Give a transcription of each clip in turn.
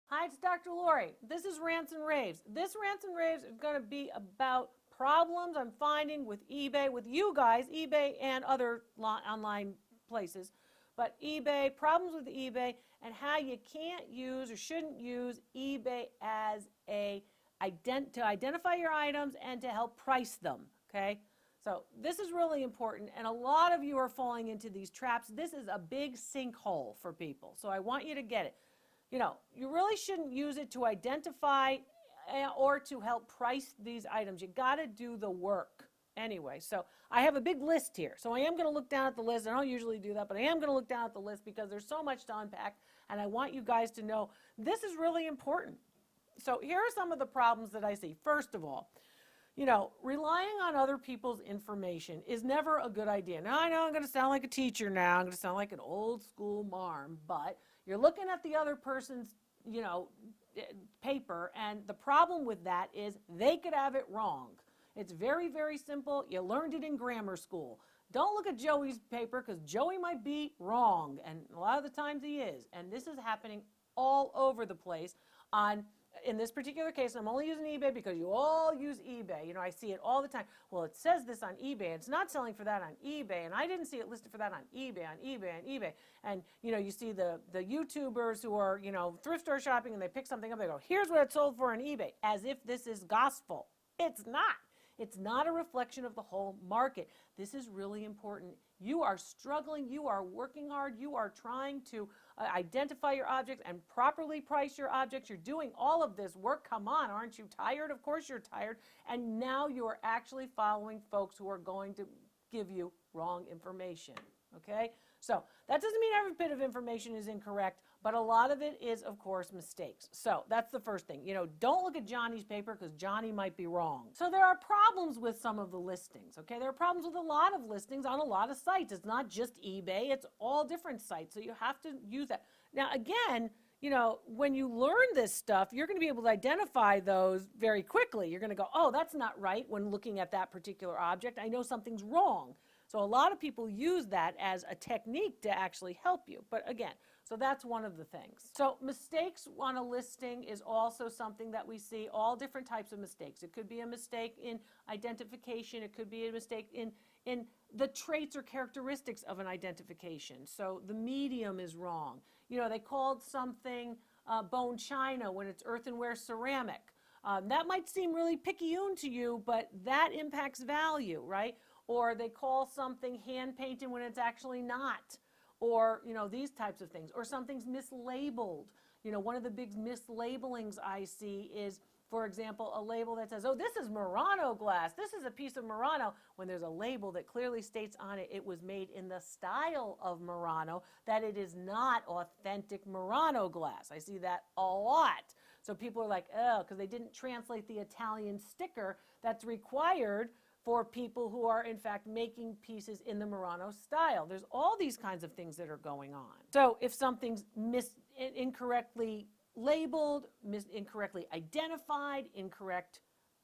Hi, it's Dr. Lori. This is Rants and Raves. This Rants and Raves is going to be about problems I'm finding with eBay, with you guys, eBay and other online places. But eBay, problems with eBay, and how you can't use or shouldn't use eBay as to identify your items and to help price them, okay? So this is really important, and a lot of you are falling into these traps. This is a big sinkhole for people, so I want you to get it. You really shouldn't use it to identify or to help price these items. You got to do the work anyway. So I have a big list here. So I am going to look down at the list. I don't usually do that, but I am going to look down at the list because there's so much to unpack, and I want you guys to know this is really important. So here are some of the problems that I see. First of all, relying on other people's information is never a good idea. Now, I know I'm going to sound like a teacher now. I'm going to sound like an old school marm, but you're looking at the other person's, paper, and the problem with that is they could have it wrong. It's very, very simple. You learned it in grammar school. Don't look at Joey's paper because Joey might be wrong, and a lot of the times he is. And this is happening all over the place in this particular case. I'm only using eBay because you all use eBay. I see it all the time. Well, it says this on eBay. It's not selling for that on eBay, and I didn't see it listed for that on eBay, on eBay, on eBay. And, you see the YouTubers who are, thrift store shopping, and they pick something up. They go, here's what it sold for on eBay, as if this is gospel. It's not. It's not a reflection of the whole market. This is really important. You are struggling. You are working hard. You are trying to identify your objects and properly price your objects. You're doing all of this work. Come on, aren't you tired? Of course you're tired. And now you are actually following folks who are going to give you wrong information. Okay? So that doesn't mean every bit of information is incorrect, but a lot of it is, of course, mistakes. So that's the first thing. Don't look at Johnny's paper because Johnny might be wrong. So there are problems with some of the listings, okay? There are problems with a lot of listings on a lot of sites. It's not just eBay. It's all different sites, so you have to use that. Now, again, when you learn this stuff, you're going to be able to identify those very quickly. You're going to go, oh, that's not right when looking at that particular object. I know something's wrong. So a lot of people use that as a technique to actually help you. But again, so that's one of the things. So mistakes on a listing is also something that we see, all different types of mistakes. It could be a mistake in identification. It could be a mistake in the traits or characteristics of an identification. So the medium is wrong. They called something bone china when it's earthenware ceramic. That might seem really picayune to you, but that impacts value, right? Or they call something hand painted when it's actually not, or these types of things, or something's mislabeled. One of the big mislabelings I see is, for example, a label that says, oh, this is Murano glass, this is a piece of Murano, when there's a label that clearly states on it was made in the style of Murano, that it is not authentic Murano glass. I see that a lot. So people are like, oh, because they didn't translate the Italian sticker that's required for people who are, in fact, making pieces in the Murano style. There's all these kinds of things that are going on. So if something's incorrectly labeled, incorrectly identified, incorrect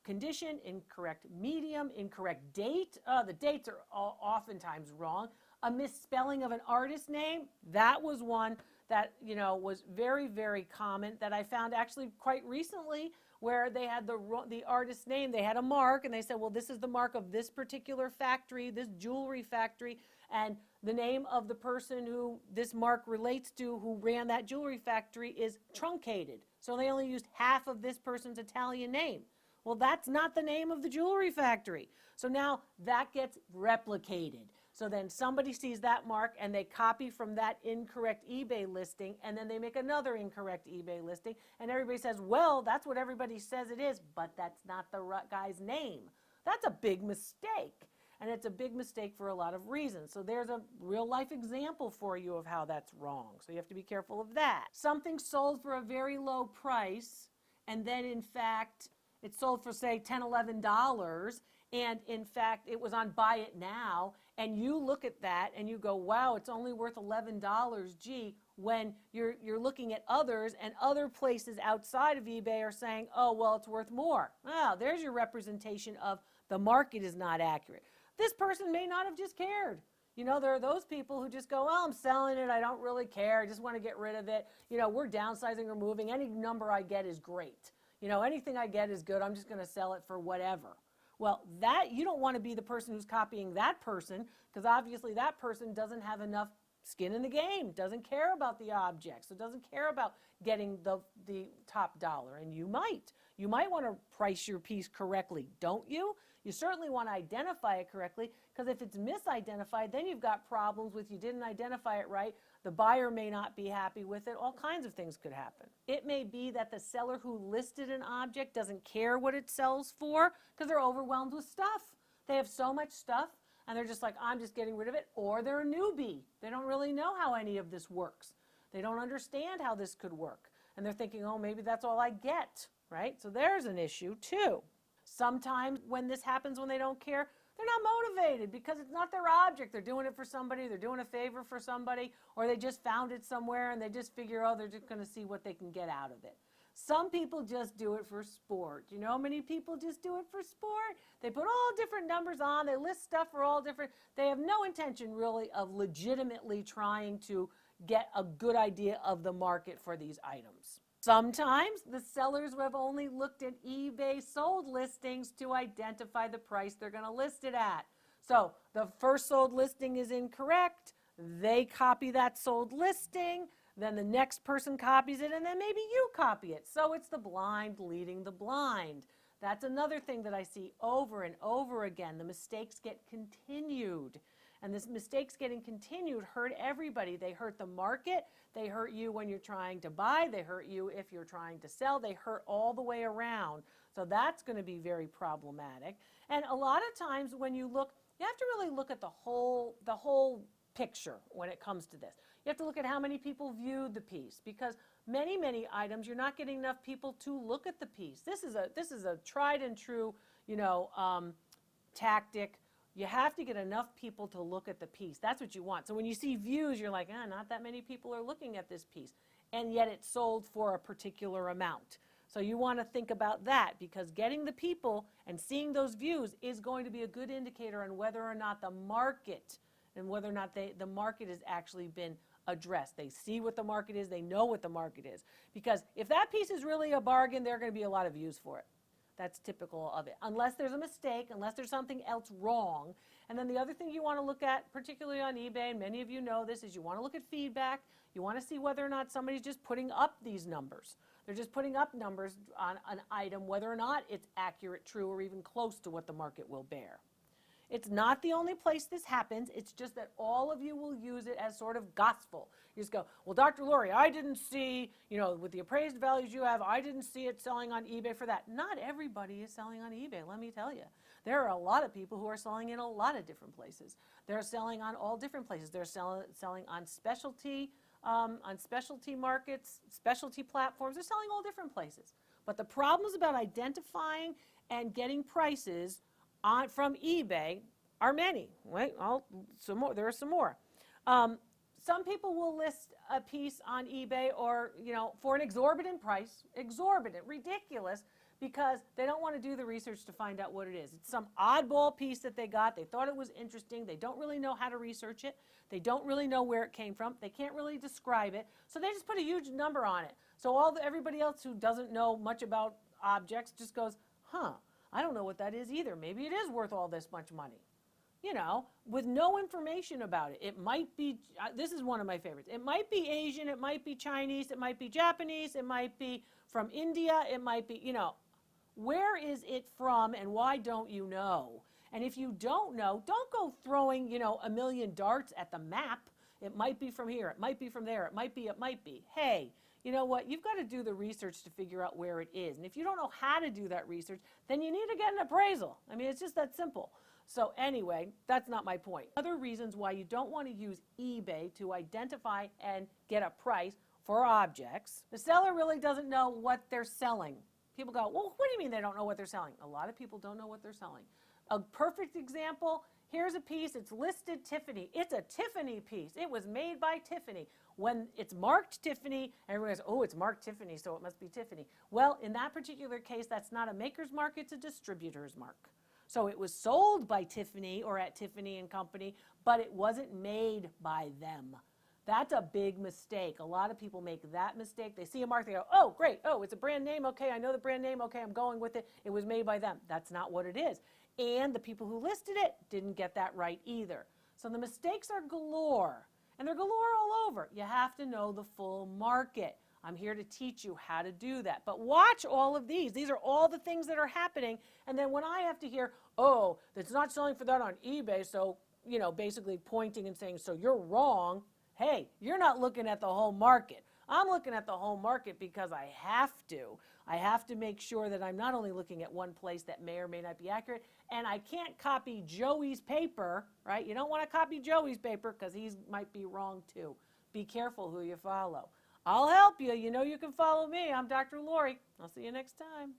condition, incorrect medium, incorrect date, the dates are oftentimes wrong. A misspelling of an artist name, that was one that was very, very common that I found actually quite recently, where they had the artist's name, they had a mark, and they said, well, this is the mark of this particular factory, this jewelry factory, and the name of the person who this mark relates to who ran that jewelry factory is truncated. So they only used half of this person's Italian name. Well, that's not the name of the jewelry factory. So now that gets replicated. So then somebody sees that mark and they copy from that incorrect eBay listing, and then they make another incorrect eBay listing, and everybody says, well, that's what everybody says it is, but that's not the guy's name. That's a big mistake, and it's a big mistake for a lot of reasons. So there's a real life example for you of how that's wrong. So you have to be careful of that. Something sold for a very low price, and then in fact it sold for, say, $10, $11, and in fact it was on buy it now, and you look at that and you go, wow, it's only worth $11, gee, when you're looking at others, and other places outside of eBay are saying, oh, well, it's worth more. Wow, there's your representation of the market is not accurate. This person may not have just cared. You know, there are those people who just go, well, I'm selling it. I don't really care. I just want to get rid of it. You know, we're downsizing or moving. Any number I get is great. You know, anything I get is good. I'm just going to sell it for whatever. Well, that you don't want to be the person who's copying that person, because obviously that person doesn't have enough skin in the game, doesn't care about the object, so doesn't care about getting the top dollar. And you might want to price your piece correctly, don't you? You certainly want to identify it correctly, because if it's misidentified, then you've got problems with you didn't identify it right. The buyer may not be happy with it. All kinds of things could happen. It may be that the seller who listed an object doesn't care what it sells for because they're overwhelmed with stuff. They have so much stuff and they're just like, I'm just getting rid of it. Or they're a newbie. They don't really know how any of this works. They don't understand how this could work. And they're thinking, oh, maybe that's all I get, right? So there's an issue too. Sometimes when this happens, when they don't care, they're not motivated because it's not their object. They're doing it for somebody. They're doing a favor for somebody, or they just found it somewhere and they just figure, oh, they're just going to see what they can get out of it. Some people just do it for sport. You know how many people just do it for sport? They put all different numbers on. They list stuff for all different. They have no intention really of legitimately trying to get a good idea of the market for these items. Sometimes the sellers have only looked at eBay sold listings to identify the price they're going to list it at. So the first sold listing is incorrect. They copy that sold listing. Then the next person copies it, and then maybe you copy it. So it's the blind leading the blind. That's another thing that I see over and over again. The mistakes get continued. And this mistakes getting continued hurt everybody. They hurt the market. They hurt you when you're trying to buy. They hurt you if you're trying to sell. They hurt all the way around. So that's going to be very problematic. And a lot of times when you look, you have to really look at the whole picture when it comes to this. You have to look at how many people viewed the piece, because many items you're not getting enough people to look at the piece. This is a tried and true, tactic. You have to get enough people to look at the piece. That's what you want. So when you see views, you're like, not that many people are looking at this piece. And yet it's sold for a particular amount. So you want to think about that, because getting the people and seeing those views is going to be a good indicator on whether or not the market and whether or not the market has actually been addressed. They see what the market is. They know what the market is. Because if that piece is really a bargain, there are going to be a lot of views for it. That's typical of it. Unless there's a mistake, unless there's something else wrong. And then the other thing you want to look at, particularly on eBay, and many of you know this, is you want to look at feedback. You want to see whether or not somebody's just putting up these numbers. They're just putting up numbers on an item, whether or not it's accurate, true, or even close to what the market will bear. It's not the only place this happens. It's just that all of you will use it as sort of gospel. You just go, well, Dr. Lori, I didn't see, with the appraised values you have, I didn't see it selling on eBay for that. Not everybody is selling on eBay, let me tell you. There are a lot of people who are selling in a lot of different places. They're selling on all different places. They're selling on specialty markets, specialty platforms. They're selling all different places. But the problems about identifying and getting prices from eBay are many. Right? There are some more. Some people will list a piece on eBay or, for an exorbitant price, ridiculous, because they don't want to do the research to find out what it is. It's some oddball piece that they got. They thought it was interesting. They don't really know how to research it. They don't really know where it came from. They can't really describe it. So they just put a huge number on it. So everybody else who doesn't know much about objects just goes, I don't know what that is either. Maybe it is worth all this much money. With no information about it. It might be, this is one of my favorites. It might be Asian, it might be Chinese, it might be Japanese, it might be from India, it might be, where is it from and why don't you know? And if you don't know, don't go throwing, a million darts at the map. It might be from here, it might be from there, it might be. Hey, you know what? You've got to do the research to figure out where it is. And if you don't know how to do that research, then you need to get an appraisal. I mean, it's just that simple. So anyway, that's not my point. Other reasons why you don't want to use eBay to identify and get a price for objects. The seller really doesn't know what they're selling. People go, well, what do you mean they don't know what they're selling? A lot of people don't know what they're selling. A perfect example, here's a piece, it's listed Tiffany. It's a Tiffany piece. It was made by Tiffany. When it's marked Tiffany, everyone goes, oh, it's marked Tiffany, so it must be Tiffany. Well, in that particular case, that's not a maker's mark, it's a distributor's mark. So it was sold by Tiffany or at Tiffany and Company, but it wasn't made by them. That's a big mistake. A lot of people make that mistake. They see a mark, they go, oh, great. Oh, it's a brand name. Okay, I know the brand name. Okay, I'm going with it. It was made by them. That's not what it is. And the people who listed it didn't get that right either. So the mistakes are galore, and they're galore all over. You have to know the full market. I'm here to teach you how to do that. But watch all of these. These are all the things that are happening. And then when I have to hear, oh, it's not selling for that on eBay, so, basically pointing and saying, so you're wrong. Hey, you're not looking at the whole market. I'm looking at the whole market because I have to. I have to make sure that I'm not only looking at one place that may or may not be accurate, and I can't copy Joey's paper, right? You don't want to copy Joey's paper because he might be wrong too. Be careful who you follow. I'll help you. You know you can follow me. I'm Dr. Lori. I'll see you next time.